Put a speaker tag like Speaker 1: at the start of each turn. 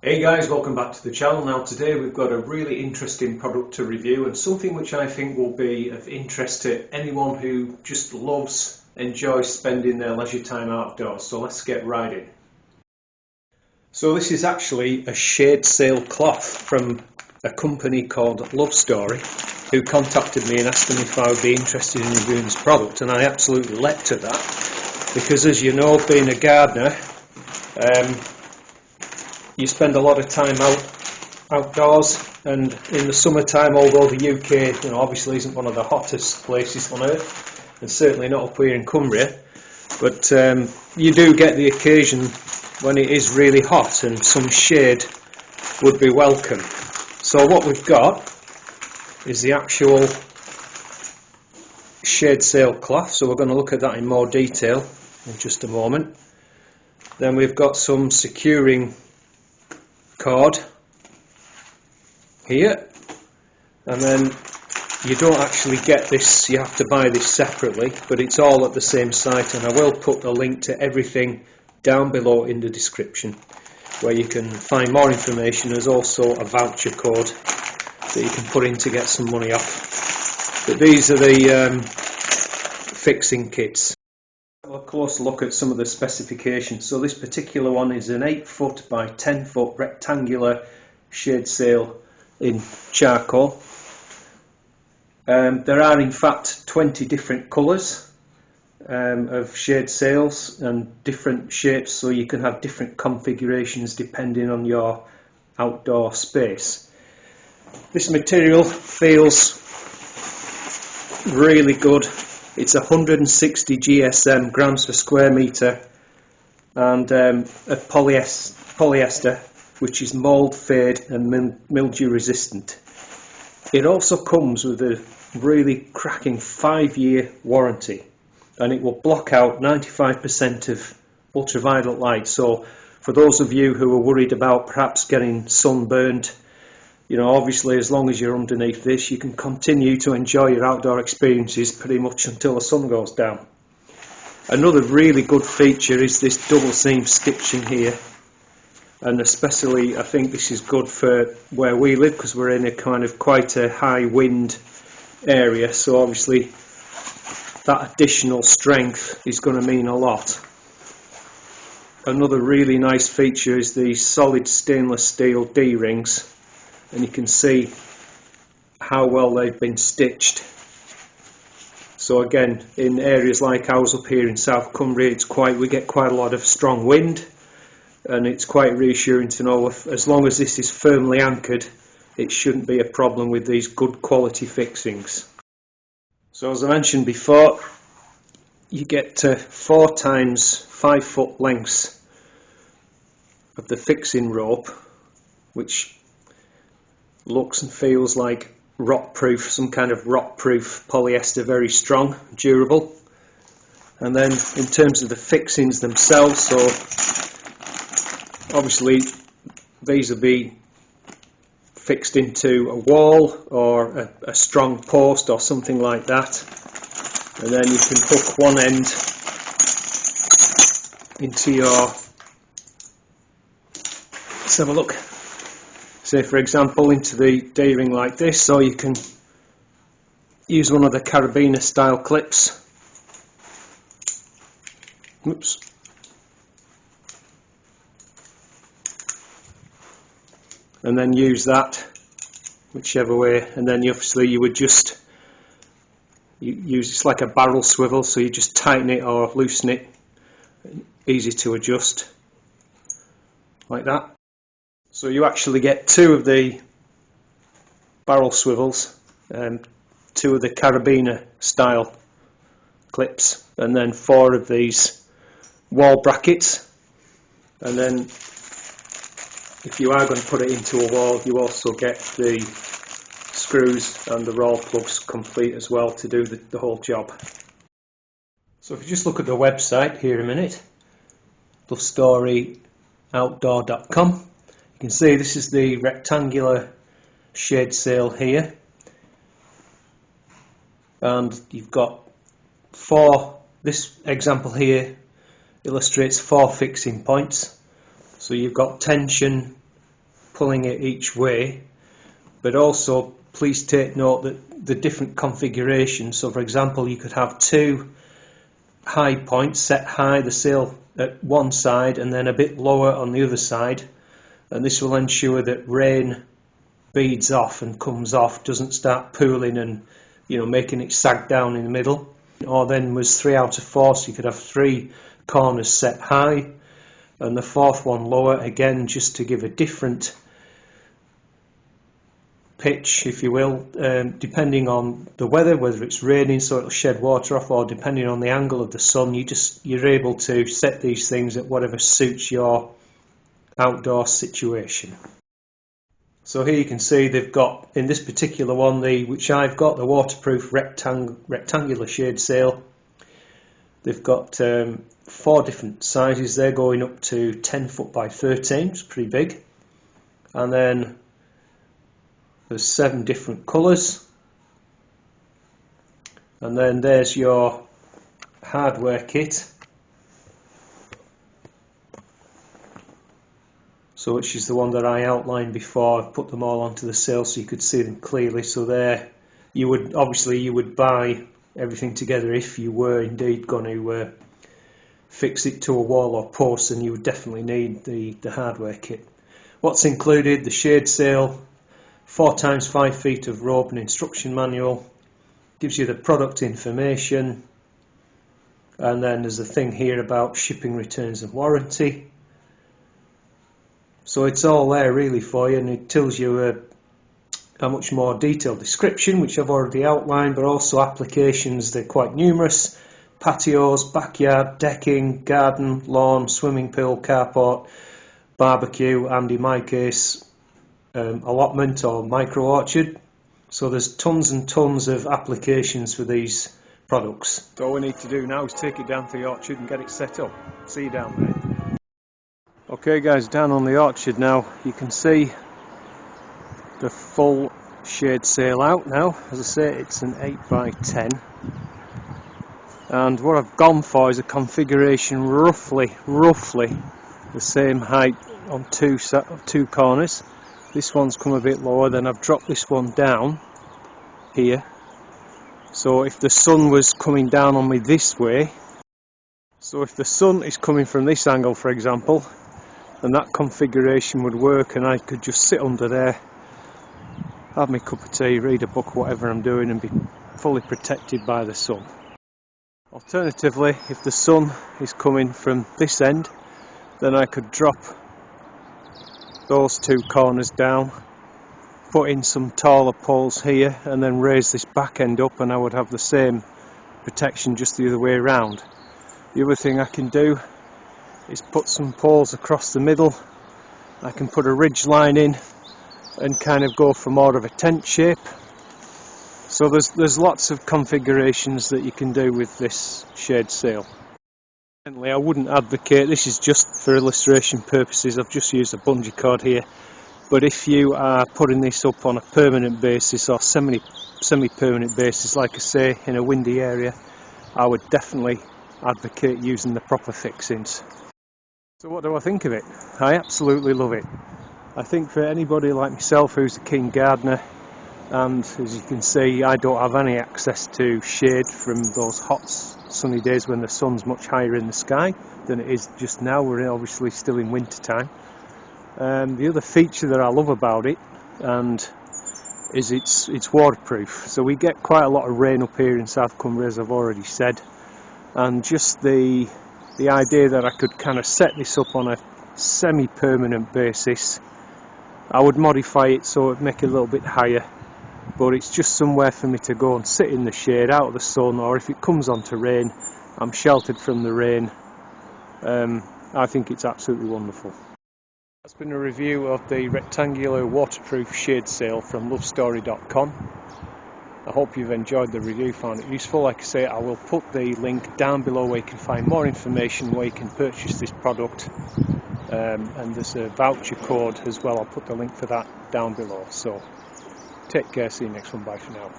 Speaker 1: Hey guys, welcome back to the channel. Now today we've got a really interesting product to review and something which I think will be of interest to anyone who just enjoys spending their leisure time outdoors. So let's get right in. So this is actually a shade sail cloth from a company called Love Story, who contacted me and asked me if I would be interested in reviewing this product, and I absolutely leapt at that because, as you know, being a gardener, you spend a lot of time outdoors, and in the summertime, although the UK obviously isn't one of the hottest places on earth, and certainly not up here in Cumbria, but you do get the occasion when it is really hot and some shade would be welcome. So what we've got is the actual shade sail cloth, so we're going to look at that in more detail in just a moment. Then we've got some securing cord here, and then you don't actually get this, you have to buy this separately, but it's all at the same site, and I will put a link to everything down below in the description where you can find more information. There's also a voucher code that you can put in to get some money off. But these are the fixing kits. A closer look at some of the specifications. So this particular one is an 8 foot by 10 foot rectangular shade sail in charcoal. There are in fact 20 different colours of shade sails and different shapes, so you can have different configurations depending on your outdoor space. This material feels really good. It's 160 GSM, grams per square metre, and a polyester, which is mould, fade and mildew resistant. It also comes with a really cracking 5-year warranty, and it will block out 95% of ultraviolet light. So for those of you who are worried about perhaps getting sunburned, obviously as long as you're underneath this, you can continue to enjoy your outdoor experiences pretty much until the sun goes down. Another really good feature is this double seam stitching here, and especially I think this is good for where we live because we're in a kind of quite a high wind area, so obviously that additional strength is going to mean a lot. Another really nice feature is the solid stainless steel D-rings, and you can see how well they've been stitched. So again, in areas like ours up here in South Cumbria, we get quite a lot of strong wind, and it's quite reassuring to know as long as this is firmly anchored, it shouldn't be a problem with these good quality fixings. So as I mentioned before, you get 4 times 5 foot lengths of the fixing rope, which looks and feels like rot-proof, some kind of rot-proof polyester, very strong, durable. And then in terms of the fixings themselves, so obviously these will be fixed into a wall or a strong post or something like that, and then you can hook one end into your, let's have a look, say for example into the D-ring like this, or you can use one of the carabiner style clips. Oops. And then use that whichever way, and then obviously you would just use, it's like a barrel swivel, so you just tighten it or loosen it, easy to adjust like that. So you actually get 2 of the barrel swivels, 2 of the carabiner style clips, and then 4 of these wall brackets. And then if you are going to put it into a wall, you also get the screws and the roll plugs complete as well to do the whole job. So if you just look at the website here a minute, lovestoryoutdoor.com, you can see this is the rectangular shade sail here, and you've got 4, this example here illustrates 4 fixing points. So you've got tension, pulling it each way, but also please take note that the different configurations. So for example, you could have two high points set high, the sail at one side and then a bit lower on the other side, and this will ensure that rain beads off and comes off, doesn't start pooling and making it sag down in the middle. Or then was 3 out of 4, so you could have 3 corners set high and the fourth one lower, again just to give a different pitch, if you will, depending on the weather, whether it's raining so it'll shed water off, or depending on the angle of the sun. You're able to set these things at whatever suits your outdoor situation. So here you can see they've got, in this particular one, which I've got, the waterproof rectangular shade sail. They've got 4 different sizes. They're going up to 10 foot by 13, it's pretty big. And then there's 7 different colours. And then there's your hardware kit. So which is the one that I outlined before. I've put them all onto the sail so you could see them clearly. So there, you would buy everything together if you were indeed going to fix it to a wall or post, and you would definitely need the hardware kit. What's included? The shade sail, 4 times 5 feet of rope and instruction manual, gives you the product information, and then there's a thing here about shipping, returns and warranty. So it's all there really for you, and it tells you a much more detailed description, which I've already outlined, but also applications. They're quite numerous: patios, backyard, decking, garden, lawn, swimming pool, carport, barbecue, and in my case allotment or micro orchard. So there's tons and tons of applications for these products. So all we need to do now is take it down to the orchard and get it set up. See you down there. Okay guys, down on the orchard now, you can see the full shade sail out now. As I say, it's an 8 by 10, and what I've gone for is a configuration roughly the same height on two corners. This one's come a bit lower, then I've dropped this one down here. So if the sun was coming down on me this way, so if the sun is coming from this angle, for example, then that configuration would work, and I could just sit under there, have my cup of tea, read a book, whatever I'm doing, and be fully protected by the sun. Alternatively, if the sun is coming from this end, then I could drop those 2 corners down, put in some taller poles here, and then raise this back end up, and I would have the same protection just the other way around. The other thing I can do is put some poles across the middle. I can put a ridge line in and kind of go for more of a tent shape. So there's lots of configurations that you can do with this shade sail. I wouldn't advocate, this is just for illustration purposes, I've just used a bungee cord here, but if you are putting this up on a permanent basis or semi-permanent basis, like I say, in a windy area, I would definitely advocate using the proper fixings. So what do I think of it? I absolutely love it. I think for anybody like myself who's a keen gardener, and as you can see, I don't have any access to shade from those hot sunny days when the sun's much higher in the sky than it is just now. We're obviously still in winter time. The other feature that I love about it is it's waterproof. So we get quite a lot of rain up here in South Cumbria, as I've already said, and just the idea that I could kind of set this up on a semi-permanent basis. I would modify it so it would make it a little bit higher, but it's just somewhere for me to go and sit in the shade out of the sun, or if it comes on to rain, I'm sheltered from the rain. I think it's absolutely wonderful. That's been a review of the rectangular waterproof shade sail from lovestory.com. I hope you've enjoyed the review, found it useful. Like I say, I will put the link down below where you can find more information, where you can purchase this product, and there's a voucher code as well. I'll put the link for that down below. So take care, see you next one, bye for now.